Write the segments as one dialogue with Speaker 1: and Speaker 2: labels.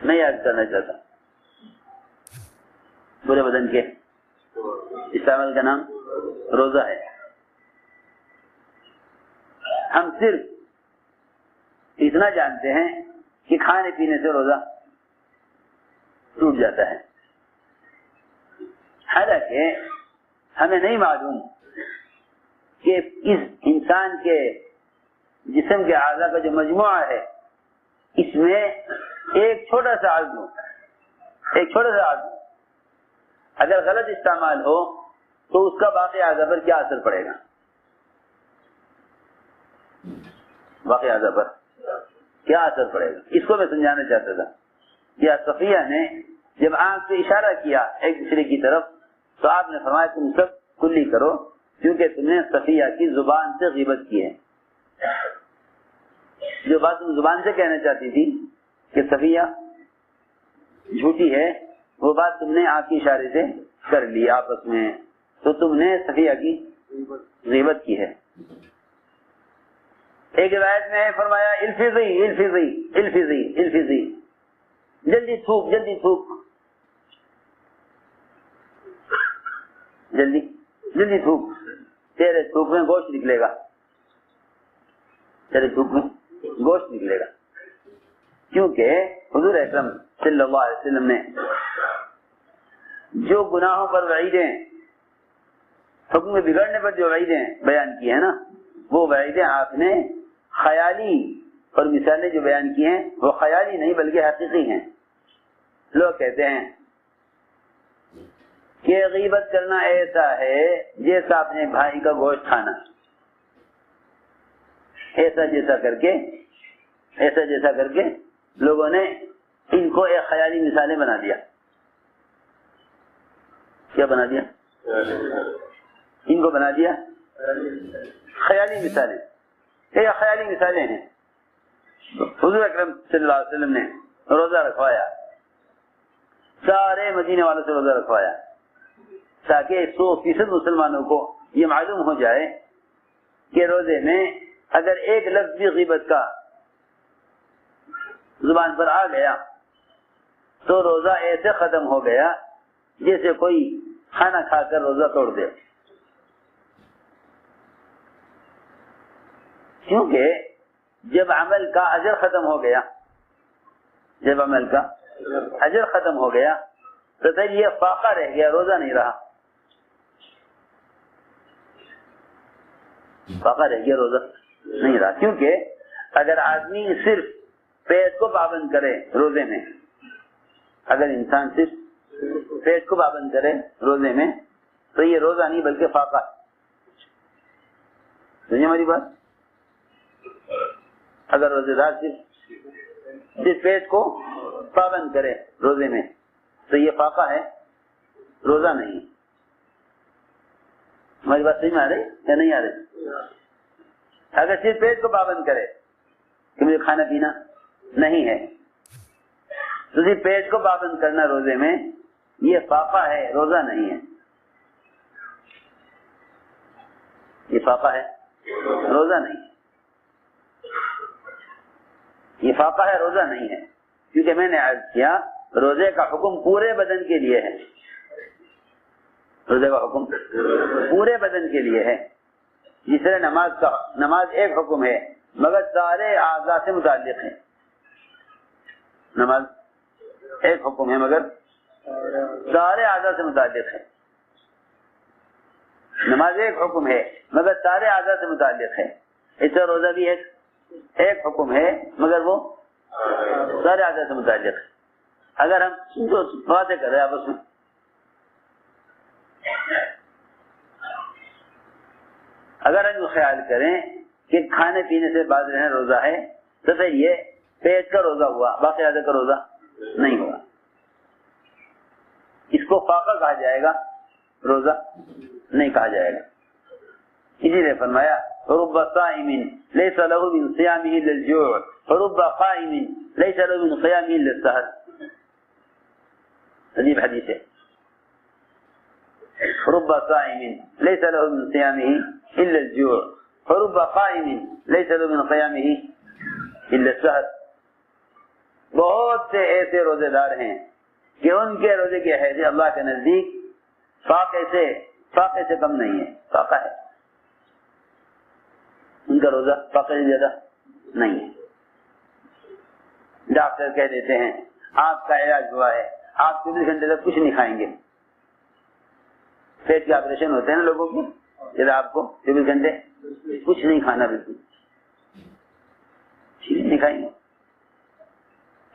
Speaker 1: نہیں یاد کرنا چاہتا. پورے بدن کے استعمال کا نام روزہ ہے. ہم صرف اتنا جانتے ہیں کہ کھانے پینے سے روزہ ٹوٹ جاتا ہے، حالانکہ ہمیں نہیں معلوم کہ اس انسان کے جسم کے اعضاء کا جو مجموعہ ہے اس میں ایک چھوٹا سا عضو اگر غلط استعمال ہو تو اس کا باقی اعضاء پر کیا اثر پڑے گا. باقی اعضاء پر کیا اثر پڑے گا، اس کو میں سمجھانا چاہتا تھا. یا صفیہ نے جب آنکھ سے اشارہ کیا ایک دوسرے کی طرف تو آپ نے فرمایا تم سب کلی کرو، کیونکہ تم نے صفیہ کی زبان سے غیبت کی ہے. جو بات تم زبان سے کہنا چاہتی تھی کہ صفیہ جھوٹی ہے، وہ بات تم نے آنکھ کے اشارے سے کر لی آپس میں، تو تم نے صفیہ کی غیبت کی ہے. ایک روایت میں فرمایا الفظی الفظی الفظی الفظی، جلدی تھوک جلدی تھوک، جلدی جلدی تھوک، تیرے تھوک میں گوشت نکلے گا، تیرے تھوک میں گوشت نکلے گا. کیونکہ حضور اکرم صلی اللہ علیہ وسلم نے جو گناہوں پر وعیدیں، حکم بگڑنے پر جو وعیدیں بیان کی ہیں نا، وہ وعیدیں آپ نے خیالی اور مثالیں جو بیان کی ہیں وہ خیالی نہیں بلکہ حقیقی ہیں. لوگ کہتے ہیں کہ غیبت کرنا ایسا ہے جیسا اپنے بھائی کا گوشت کھانا، ایسا جیسا کر کے لوگوں نے ان کو ایک خیالی مثالیں بنا دیا. کیا بنا دیا؟ ان کو بنا دیا خیالی مثالیں. یہ خیالی مثالیں ہیں. حضور اکرم صلی اللہ علیہ وسلم نے روزہ رکھوایا، سارے مدینے والوں سے روزہ رکھوایا تاکہ 100% مسلمانوں کو یہ معلوم ہو جائے کہ روزے میں اگر ایک لفظ بھی غیبت کا زبان پر آ گیا تو روزہ ایسے ختم ہو گیا جیسے کوئی کھانا کھا کر روزہ توڑ دے. کیونکہ جب عمل کا اجر ختم ہو گیا، تو پھر یہ فاقہ رہ گیا، روزہ نہیں رہا. کیونکہ اگر آدمی صرف پیٹ کو پابند کرے روزے میں، اگر انسان صرف پیٹ کو پابند کرے روزے میں تو یہ روزہ نہیں بلکہ فاقہ. سمجھے ہماری بات؟ اگر روزے دار صرف پیٹ کو پابند کرے روزے میں تو یہ فاقہ ہے، روزہ نہیں. ہماری بات سمجھ میں آ رہی یا نہیں آ رہی؟ اگر صرف پیٹ کو پابند کرے کہ مجھے کھانا پینا نہیں ہے تو صرف پیٹ کو پابند کرنا روزے میں یہ فاقہ ہے، روزہ نہیں ہے. یہ فاقہ ہے، روزہ نہیں. یہ فاقہ ہے، روزہ نہیں ہے. کیونکہ میں نے عرض کیا روزے کا حکم پورے بدن کے لیے ہے. روزے کا حکم پورے بدن کے لیے ہے. جس طرح نماز ایک حکم ہے مگر سارے اعضاء سے متعلق ہے. نماز ایک حکم ہے مگر سارے اعضاء سے متعلق ہے. نماز ایک حکم ہے مگر سارے اعضاء سے متعلق ہے. اس طرح روزہ بھی ایک حکم ہے مگر وہ سارے اعضاء سے متعلق ہے. اگر ہم باتیں کر رہے ہیں آپس میں، اگر ہم خیال کریں کہ کھانے پینے سے باز رہنا روزہ ہے تو پھر یہ پیٹ کا روزہ ہوا، باقی اعضاء کا روزہ نہیں ہوا. اس کو فاقہ کہا جائے گا، روزہ نہیں کہا جائے گا. اسی لیے فرمایا رب صائم ليس له من صيامه الا الجوع ورب قائم ليس له من قيامه الا السهر. عجیب حدیث ہے. رب صائم ليس له من صيامه الا الجوع ورب قائم ليس له من قيامه الا السهر. بہت سے ایسے روزے دار ہیں کہ ان کے روزے کی حیثیت اللہ کے نزدیک فاقے سے کم نہیں ہے، فاقہ ہے، ان کا روزہ فاقے سے زیادہ نہیں ہے۔ ڈاکٹر کہہ دیتے ہیں آپ کا علاج ہوا ہے، آپ 24 گھنٹے تک کچھ نہیں کھائیں گے۔ پیٹ کے آپریشن ہوتے ہیں نا لوگوں کے، جب آپ کو 24 گھنٹے کچھ نہیں کھانا، بالکل چیز نہیں کھائیں گے،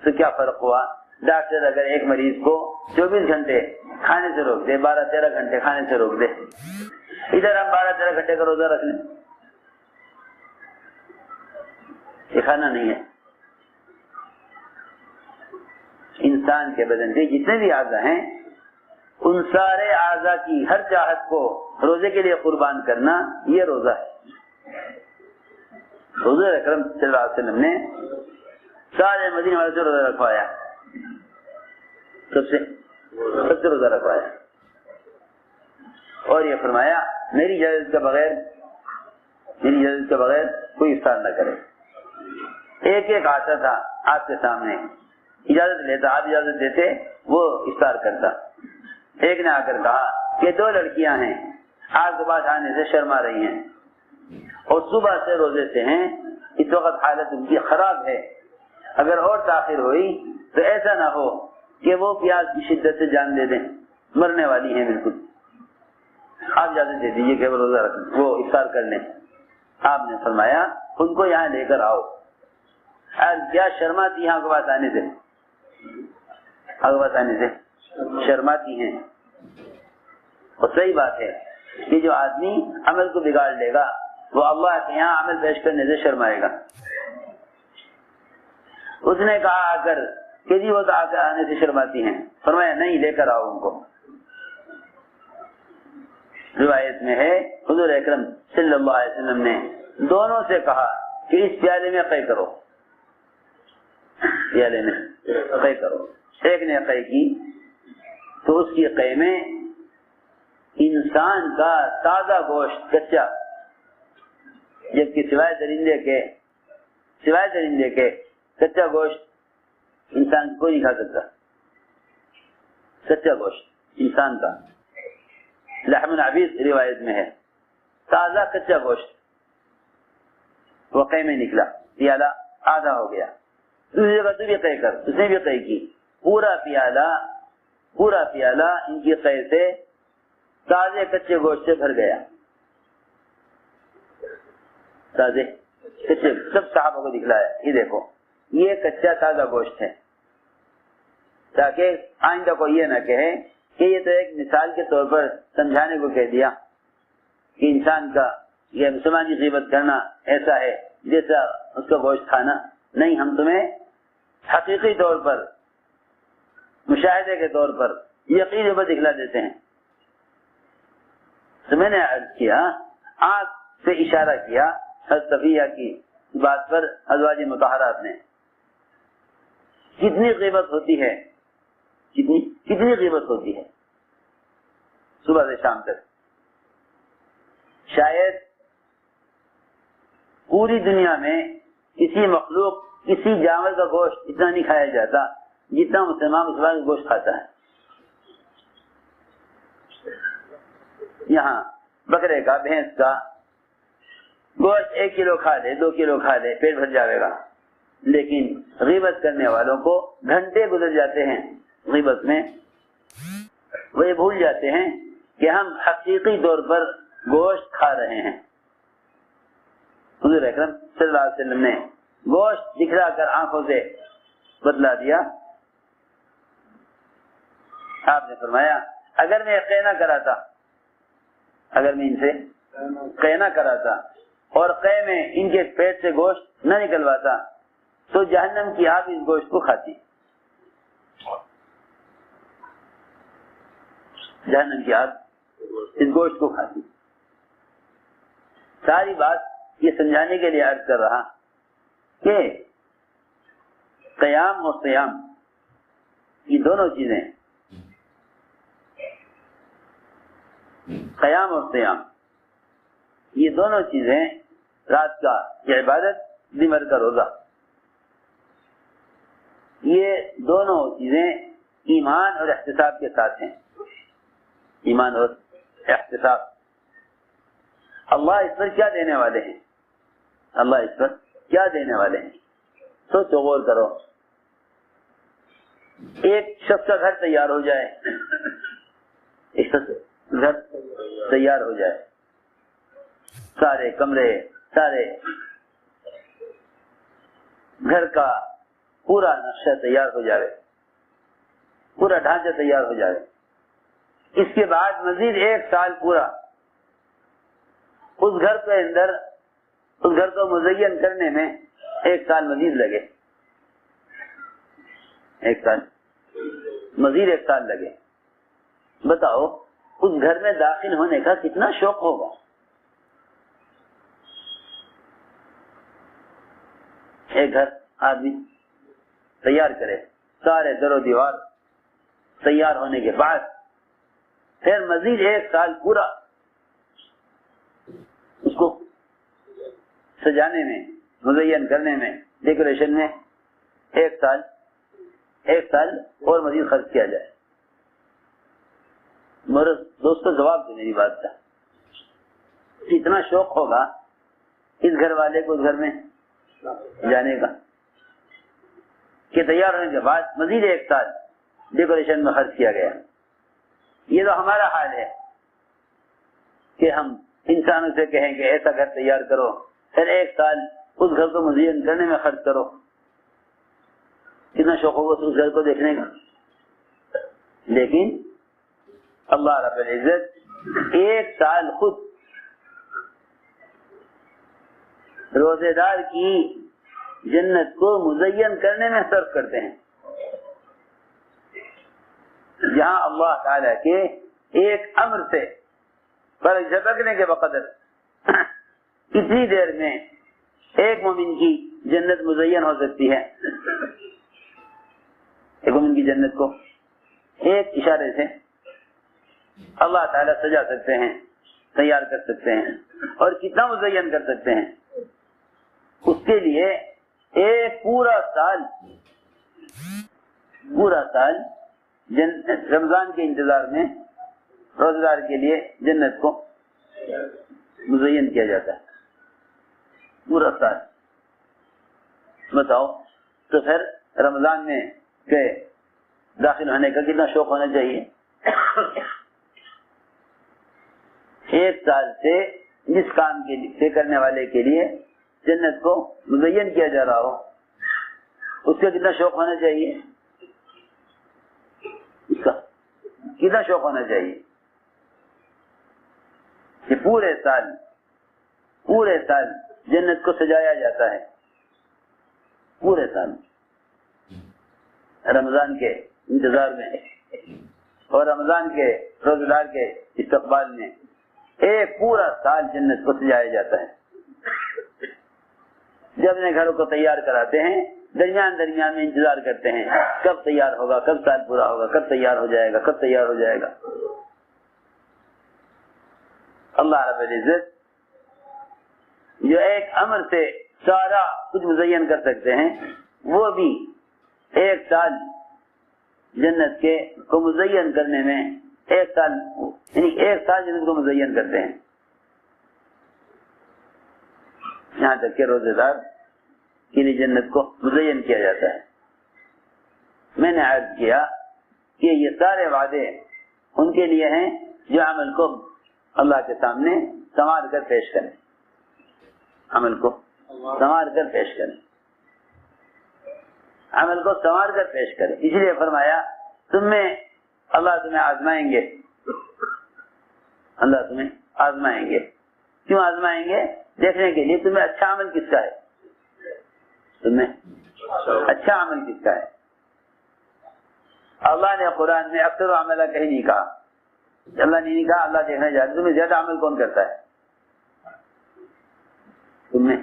Speaker 1: تو کیا فرق ہوا؟ ڈاکٹر اگر ایک مریض کو 24 گھنٹے کھانے سے روک دے، 12-13 گھنٹے کھانے سے روک دے، ادھر ہم 12-13 گھنٹے کا روزہ رکھ لیں، یہ کھانا نہیں ہے۔ انسان کے بدن کے جتنے بھی اعضاء ہیں، ان سارے اعضاء کی ہر چاہت کو روزے کے لیے قربان کرنا، یہ روزہ ہے۔ حضور اکرم صلی اللہ علیہ وسلم نے سارے مدینے والے سے روزہ رکھوایا، سب سے روزہ رکھوایا، اور یہ فرمایا میری اجازت کے بغیر کوئی افطار نہ کرے۔ ایک ایک آتا تھا آپ کے سامنے، اجازت لیتا، آپ اجازت دیتے، وہ افطار کرتا۔ ایک نے آ کر کہا کہ 2 لڑکیاں ہیں، آپ کے پاس آنے سے شرما رہی ہیں اور صبح سے روزے سے ہیں، اس وقت حالت ان کی خراب ہے، اگر اور تاخیر ہوئی تو ایسا نہ ہو کہ وہ پیاس کی شدت سے جان دے دیں، مرنے والی ہیں بالکل، آپ اجازت دے دیجیے کہ وہ روزہ رکھیں، وہ افطار کر لیں۔ آپ نے فرمایا ان کو یہاں لے کر آؤ۔ کیا شرماتی ہیں آپ کے پاس آنے سے؟ آپ کے پاس آنے سے شرماتی ہیں، اور صحیح بات ہے کہ جو آدمی عمل کو بگاڑ لے گا وہ اللہ کے یہاں عمل پیش کرنے سے شرمائے گا۔ اس نے کہا آ کر کہ جی وہ تو آ کر آنے سے شرماتی ہیں، فرمایا نہیں، لے کر آؤ ان کو۔ روایت میں ہے حضور اکرم صلی اللہ علیہ وسلم نے دونوں سے کہا کہ اس پیالے میں قے کرو، پیالے میں قے کرو۔ ایک نے قے کی تو اس کی قے میں انسان کا تازہ گوشت کچا، جبکہ سوائے درندے کے کچا گوشت انسان کوئی نہیں کھا سکتا، کچا گوشت انسان کا لحم العبید روایت میں ہے، تازہ کچا گوشت وہ قے میں نکلا، پیالہ آدھا ہو گیا۔ دوسری جگہ تو بھی قے کر، اس نے بھی قے کی، پورا پیالہ ان کی قے سے تازے کچے گوشت سے بھر گیا، تازے کچے، سب صحابہ کو دکھلایا یہ دیکھو یہ کچا تازہ گوشت ہے، تاکہ آئندہ کو یہ نہ کہے کہ یہ تو ایک مثال کے طور پر سمجھانے کو کہہ دیا کہ انسان کا یہ مسلمان کی غیبت کرنا ایسا ہے جیسا اس کا گوشت کھانا۔ نہیں، ہم تمہیں حقیقی طور پر، مشاہدے کے طور پر، یقین پر دکھلا دیتے ہیں۔ تو میں نے عرض کیا، آنکھ سے اشارہ کیا حضرت صفیہ کی بات پر ازواج مطہرات نے، کتنی غیبت ہوتی ہے، کتنی غیبت ہوتی ہے صبح سے شام تک۔ شاید پوری دنیا میں کسی مخلوق، کسی جانور کا گوشت اتنا نہیں کھایا جاتا جتنا مسلمان کا گوشت کھاتا ہے۔ یہاں بکرے کا، بھینس کا گوشت 1 کلو کھا لے، 2 کلو کھا لے، پیٹ بھر جاوے گا، لیکن غیبت کرنے والوں کو گھنٹے گزر جاتے ہیں غیبت میں، وہ یہ بھول جاتے ہیں کہ ہم حقیقی طور پر گوشت کھا رہے ہیں۔ حضور اکرم صلی اللہ علیہ وسلم نے گوشت دکھلا کر آنکھوں سے بتلا دیا۔ آپ نے فرمایا اگر میں قے نہ کراتا، اگر میں ان سے قے نہ کراتا اور قے میں ان کے پیٹ سے گوشت نہ نکلواتا تو جہنم کی آگ اس گوشت کو کھاتی، جہنم کی آگ اس گوشت کو کھاتی۔ ساری بات یہ سمجھانے کے لیے عرض کر رہا کہ قیام اور صیام یہ دونوں چیزیں، قیام اور صیام یہ دونوں چیزیں، رات کا یہ عبادت، دن بھر کا روزہ، یہ دونوں چیزیں ایمان اور احتساب کے ساتھ ہیں. ایمان اور احتساب. اللہ اس پر کیا دینے والے ہیں؟ اللہ اس پر کیا دینے والے ہیں؟ سوچو، غور کرو. ایک شخص کا گھر تیار ہو جائے، ایک شخص گھر تیار ہو جائے، سارے کمرے، سارے گھر کا پورا نقشہ تیار ہو جائے، پورا ڈھانچہ تیار ہو جائے. اس کے بعد مزید 1 سال پورا اس گھر کے اندر اس گھر کو مزین کرنے میں 1 سال مزید لگے، 1 سال مزید 1 سال لگے. بتاؤ اس گھر میں داخل ہونے کا کتنا شوق ہوگا. ایک گھر آدمی تیار کرے، سارے در و دیوار تیار ہونے کے بعد پھر مزید 1 سال پورا اس کو سجانے میں، مزین کرنے میں، ڈیکوریشن میں 1 سال اور مزید خرچ کیا جائے. میرے دوستوں جواب دے میری بات کا. اتنا شوق ہوگا اس گھر والے کو اس گھر میں جانے کا کہ تیار ہونے کے بعد مزید 1 سال ڈیکوریشن میں خرچ کیا گیا. یہ تو ہمارا حال ہے کہ ہم انسانوں سے کہیں کہ ایسا گھر تیار کرو، پھر 1 سال اس گھر کو مزین کرنے میں خرچ کرو. کتنا شوق ہوگا اس گھر کو دیکھنے کا. لیکن اللہ رب العزت 1 سال خود روزے دار کی جنت کو مزین کرنے میں صرف کرتے ہیں، جہاں اللہ تعالی کے ایک امر سے فرق جھپکنے کے بقدر اتنی دیر میں ایک مومن کی جنت مزین ہو سکتی ہے. ایک مومن کی جنت کو ایک اشارے سے اللہ تعالیٰ سجا سکتے ہیں، تیار کر سکتے ہیں. اور کتنا مزین کر سکتے ہیں؟ اس کے لیے ایک پورا سال رمضان کے انتظار میں روزہ دار کے لیے جنت کو مزین کیا جاتا ہے. پورا سال. بتاؤ تو پھر رمضان میں کے داخل ہونے کا کتنا شوق ہونا چاہیے. 1 سال سے جس کام کے کرنے والے کے لیے جنت کو مزین کیا جا رہا ہو، اس کا کتنا شوق ہونا چاہیے. اس کا کتنا شوق ہونا چاہیے کہ پورے سال جنت کو سجایا جاتا ہے. پورے سال رمضان کے انتظار میں اور رمضان کے روزہ دار کے استقبال میں ایک پورا سال جنت کو سجایا جاتا ہے. جب اپنے گھروں کو تیار کراتے ہیں، درمیان میں انتظار کرتے ہیں کب تیار ہوگا، کب سال پورا ہوگا، کب تیار ہو جائے گا. اللہ رب العزت جو ایک امر سے سارا کچھ مزین کر سکتے ہیں، وہ بھی 1 سال جنت کے کو مزین کرنے میں 1 سال یعنی 1 سال جنت کو مزین کرتے ہیں. یہاں تک کہ روزے دار کے لیے جنت کو مزین کیا جاتا ہے. میں نے عرض کیا کہ یہ سارے وعدے ان کے لیے ہیں جو عمل کو اللہ کے سامنے سنوار کر پیش کریں. عمل کو سنوار کر پیش کریں. عمل کو سنوار کر پیش کریں. اس لیے فرمایا اللہ تمہیں آزمائیں گے. اللہ تمہیں آزمائیں گے. کیوں آزمائیں گے؟ دیکھنے کے لیے تمہیں اچھا عمل کس کا ہے. تمہیں اچھا عمل کس کا ہے. اللہ نے قرآن میں اکثر عملہ کہیں نہیں کہا. اللہ نے نہیں کہا اللہ دیکھنا چاہتا تمہیں زیادہ عمل کون کرتا ہے. تمہیں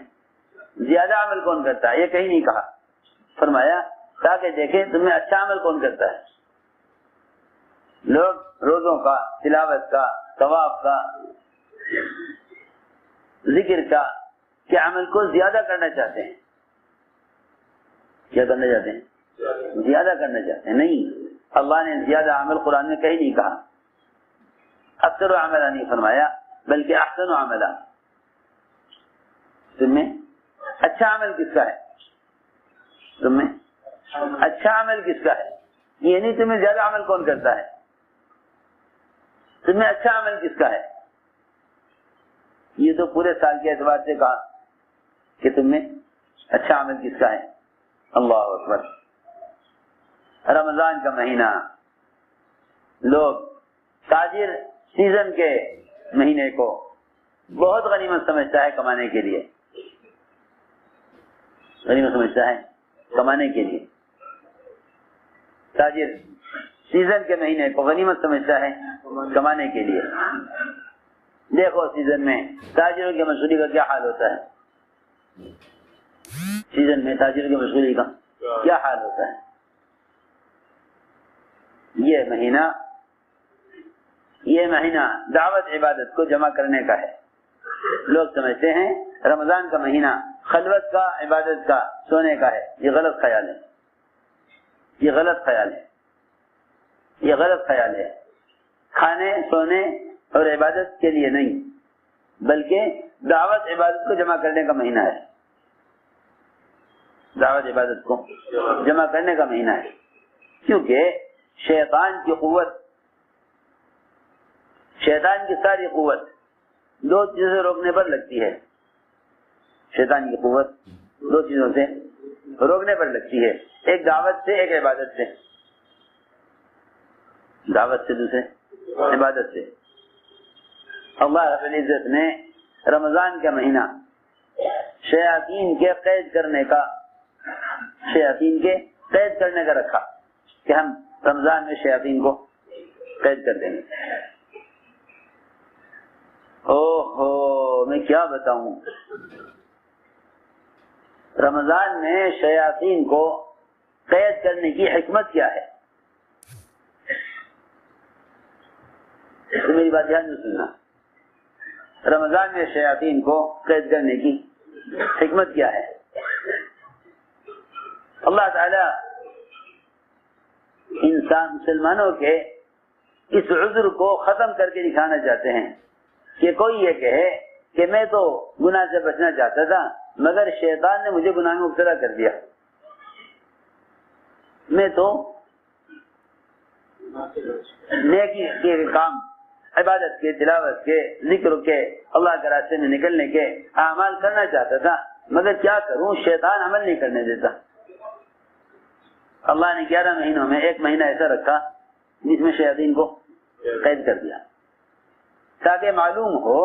Speaker 1: زیادہ عمل کون کرتا ہے یہ کہیں نہیں کہا. فرمایا تاکہ دیکھیں تمہیں اچھا عمل کون کرتا ہے. لوگ روزوں کا، تلاوت کا، طواف کا، ذکر کا کہ عمل کو زیادہ کرنا چاہتے ہیں. کیا کرنا چاہتے ہیں؟ زیادہ کرنا چاہتے ہیں. نہیں، اللہ نے زیادہ عمل قرآن میں کہیں نہیں کہا، اکثر و عملہ نہیں فرمایا، بلکہ احسن و عملہ. تم میں اچھا عمل کس کا ہے؟ تم میں اچھا عمل کس کا ہے؟ یہ نہیں تمہیں زیادہ عمل کون کرتا ہے، تم میں اچھا عمل کس کا ہے. یہ تو پورے سال کے اعتبار سے کہا کہ تم میں اچھا عمل کس کا ہے. اللہ اکبر. رمضان کا مہینہ، لوگ تاجر سیزن کے مہینے کو بہت غنیمت سمجھتا ہے کمانے کے لیے، غنیمت سمجھتا ہے کمانے کے لیے. تاجر سیزن کے مہینے کو غنیمت سمجھتا ہے کمانے کے لیے. دیکھو سیزن میں تاجروں کی مشغولی کا کیا حال ہوتا ہے، سیزن میں تاجروں کی مشغولی کا کیا حال ہوتا ہے. یہ مہینہ دعوت عبادت کو جمع کرنے کا ہے. لوگ سمجھتے ہیں رمضان کا مہینہ خلوت کا، عبادت کا، سونے کا ہے. یہ غلط خیال ہے، یہ غلط خیال ہے، یہ غلط خیال ہے. کھانے، سونے اور عبادت کے لیے نہیں، بلکہ دعوت عبادت کو جمع کرنے کا مہینہ ہے. دعوت عبادت کو جمع کرنے کا مہینہ ہے. کیونکہ شیطان کی قوت، شیطان کی ساری قوت دو چیزوں سے روکنے پر لگتی ہے. شیطان کی قوت دو چیزوں سے روکنے پر لگتی ہے، ایک دعوت سے، ایک عبادت سے. دعوت سے، دوسرے عبادت سے. اللہ رب العزت نے رمضان کا مہینہ شیاطین کے قید کرنے کا، شیاطین کے قید کرنے کا رکھا کہ ہم رمضان میں شیاطین کو قید کر دیں گے. میں کیا بتاؤں، رمضان میں شیاطین کو قید کرنے کی حکمت کیا ہے. تو میری بات دھیان سے سننا، رمضان میں شیاطین کو قید کرنے کی حکمت کیا ہے. اللہ تعالی انسان مسلمانوں کے اس عذر کو ختم کر کے دکھانا چاہتے ہیں کہ کوئی یہ کہے کہ میں تو گناہ سے بچنا چاہتا تھا مگر شیطان نے مجھے گناہ میں مبتلا کر دیا، میں تو نیکی کے کام، عبادت کے، تلاوت کے، ذکر کے، اللہ کے راستے میں نکلنے کے اعمال کرنا چاہتا تھا مگر کیا کروں، شیطان عمل نہیں کرنے دیتا. اللہ نے 11 مہینوں میں ایک مہینہ ایسا رکھا جس میں شیاطین کو قید کر دیا تاکہ معلوم ہو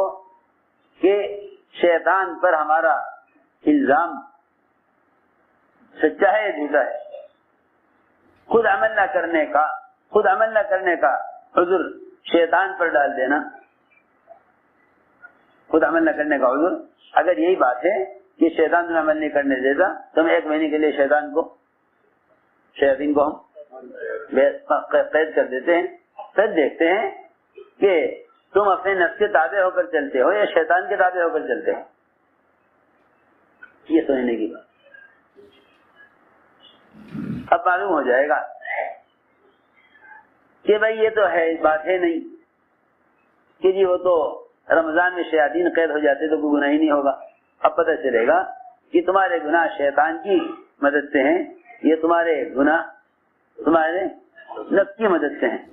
Speaker 1: کہ شیطان پر ہمارا الزام سچا ہے یا جھوٹا ہے. خود عمل نہ کرنے کا عذر شیطان پر ڈال دینا، خود عمل نہ کرنے کا عذر. اگر یہی بات ہے کہ شیطان تمہیں عمل نہیں کرنے دیتا تو ہم ایک مہینے کے لیے شیاطین کو ہم قید کر دیتے ہیں، پھر دیکھتے ہیں کہ تم اپنے نفس کے تابع ہو کر چلتے ہو یا شیطان کے تابع ہو کر چلتے ہو. یہ سمجھنے کی بات. اب معلوم ہو جائے گا کہ بھائی یہ تو ہے، بات ہے نہیں کہ جی وہ تو رمضان میں شیاطین قید ہو جاتے تو کوئی گناہ ہی نہیں ہوگا. اب پتہ چلے گا کہ تمہارے گناہ شیطان کی مدد سے ہیں، یہ تمہارے گناہ تمہارے نفس کی مدد سے ہیں.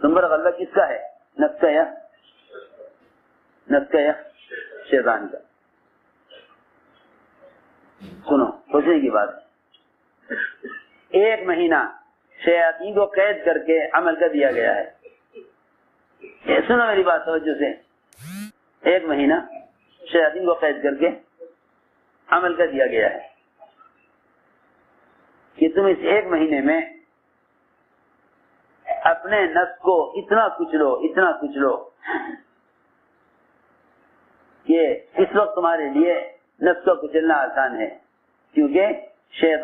Speaker 1: تم پر غلبہ کس کا ہے، نفس کا یا شیطان کا؟ سنو، سوچنے کی بات. ایک مہینہ شیاطین کو قید کر کے عمل کر دیا گیا ہے. سنو میری بات توجہ سے، ایک مہینہ شیاطین کو قید کر کے عمل کر دیا گیا ہے کہ تم اس ایک مہینے میں اپنے نفس کو اتنا کچلو کہ اس وقت تمہارے لیے نفس کو کچلنا آسان ہے، کیونکہ شیطان